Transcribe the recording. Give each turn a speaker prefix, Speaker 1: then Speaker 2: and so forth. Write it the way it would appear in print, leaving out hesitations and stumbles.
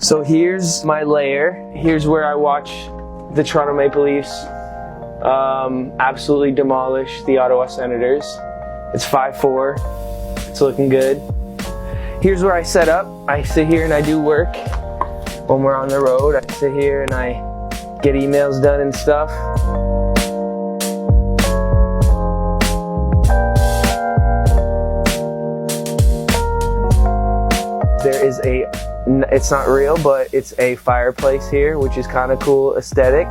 Speaker 1: So here's my lair. Here's where I watch the Toronto Maple Leafs absolutely demolish the Ottawa Senators. It's 5-4. It's looking good. Here's where I set up. I sit here and I do work when we're on the road. I sit here and I get emails done and stuff. There is it's not real, but it's a fireplace here, which is kind of cool aesthetic.